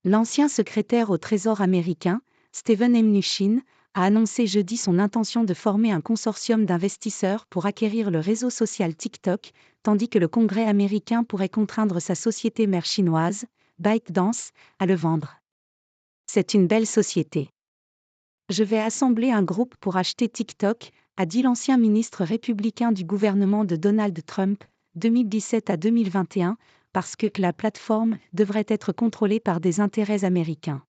L'ancien secrétaire au Trésor américain, Steven Mnuchin, a annoncé jeudi son intention de former un consortium d'investisseurs pour acquérir le réseau social TikTok, tandis que le Congrès américain pourrait contraindre sa société mère chinoise, ByteDance, à le vendre. C'est une belle société. Je vais assembler un groupe pour acheter TikTok, a dit l'ancien ministre républicain du gouvernement de Donald Trump, 2017 à 2021, parce que la plateforme devrait être contrôlée par des intérêts américains.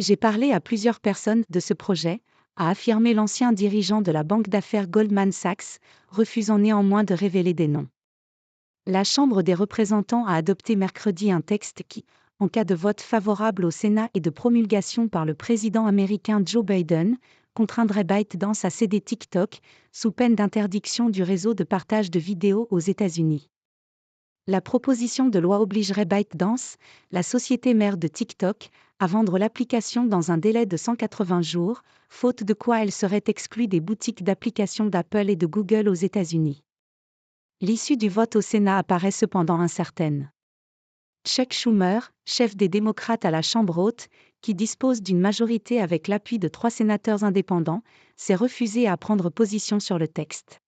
J'ai parlé à plusieurs personnes de ce projet, a affirmé l'ancien dirigeant de la banque d'affaires Goldman Sachs, refusant néanmoins de révéler des noms. La Chambre des représentants a adopté mercredi un texte qui, en cas de vote favorable au Sénat et de promulgation par le président américain Joe Biden, contraindrait ByteDance à céder TikTok, sous peine d'interdiction du réseau de partage de vidéos aux États-Unis. La proposition de loi obligerait ByteDance, la société mère de TikTok, à vendre l'application dans un délai de 180 jours, faute de quoi elle serait exclue des boutiques d'applications d'Apple et de Google aux États-Unis. L'issue du vote au Sénat apparaît cependant incertaine. Chuck Schumer, chef des démocrates à la Chambre haute, qui dispose d'une majorité avec l'appui de 3 sénateurs indépendants, s'est refusé à prendre position sur le texte.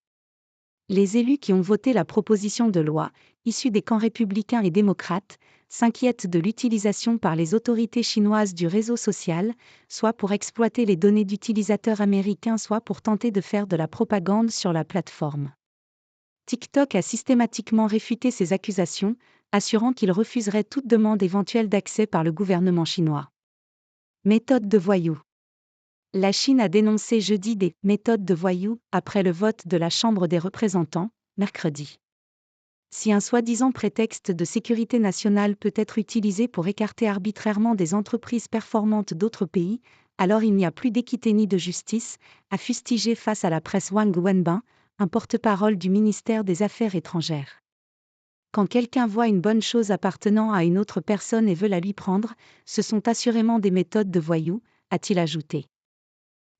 Les élus qui ont voté la proposition de loi, issue des camps républicains et démocrates, s'inquiètent de l'utilisation par les autorités chinoises du réseau social, soit pour exploiter les données d'utilisateurs américains, soit pour tenter de faire de la propagande sur la plateforme. TikTok a systématiquement réfuté ces accusations, assurant qu'il refuserait toute demande éventuelle d'accès par le gouvernement chinois. Méthode de voyou. La Chine a dénoncé jeudi des « méthodes de voyous » après le vote de la Chambre des représentants, mercredi. Si un soi-disant prétexte de sécurité nationale peut être utilisé pour écarter arbitrairement des entreprises performantes d'autres pays, alors il n'y a plus d'équité ni de justice, a fustigé face à la presse Wang Wenbin, un porte-parole du ministère des Affaires étrangères. Quand quelqu'un voit une bonne chose appartenant à une autre personne et veut la lui prendre, ce sont assurément des méthodes de voyous, a-t-il ajouté.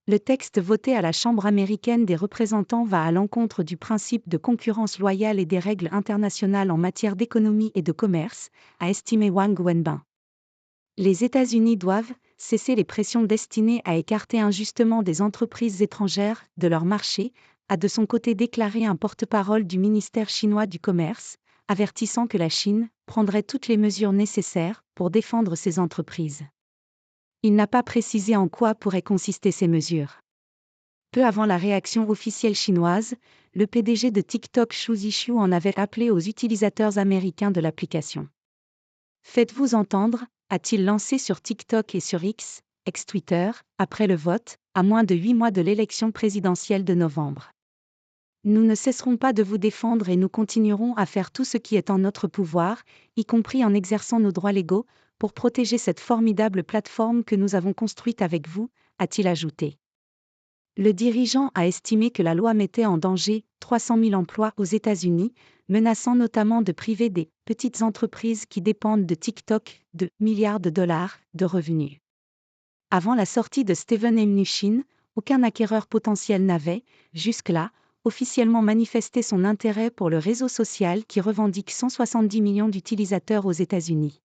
Le texte voté à la Chambre américaine des représentants va à l'encontre du principe de concurrence loyale et des règles internationales en matière d'économie et de commerce, a estimé Wang Wenbin. Les États-Unis doivent cesser les pressions destinées à écarter injustement des entreprises étrangères de leur marché, a de son côté déclaré un porte-parole du ministère chinois du Commerce, avertissant que la Chine prendrait toutes les mesures nécessaires pour défendre ses entreprises. Il n'a pas précisé en quoi pourraient consister ces mesures. Peu avant la réaction officielle chinoise, le PDG de TikTok Xu Zhiqiu en avait appelé aux utilisateurs américains de l'application. Faites-vous entendre, a-t-il lancé sur TikTok et sur X, ex-Twitter, après le vote, à moins de 8 mois de l'élection présidentielle de novembre. Nous ne cesserons pas de vous défendre et nous continuerons à faire tout ce qui est en notre pouvoir, y compris en exerçant nos droits légaux, pour protéger cette formidable plateforme que nous avons construite avec vous, a-t-il ajouté. Le dirigeant a estimé que la loi mettait en danger 300 000 emplois aux États-Unis, menaçant notamment de priver des petites entreprises qui dépendent de TikTok de milliards de dollars de revenus. Avant la sortie de Steven Mnuchin, aucun acquéreur potentiel n'avait, jusque-là, officiellement manifesté son intérêt pour le réseau social qui revendique 170 millions d'utilisateurs aux États-Unis.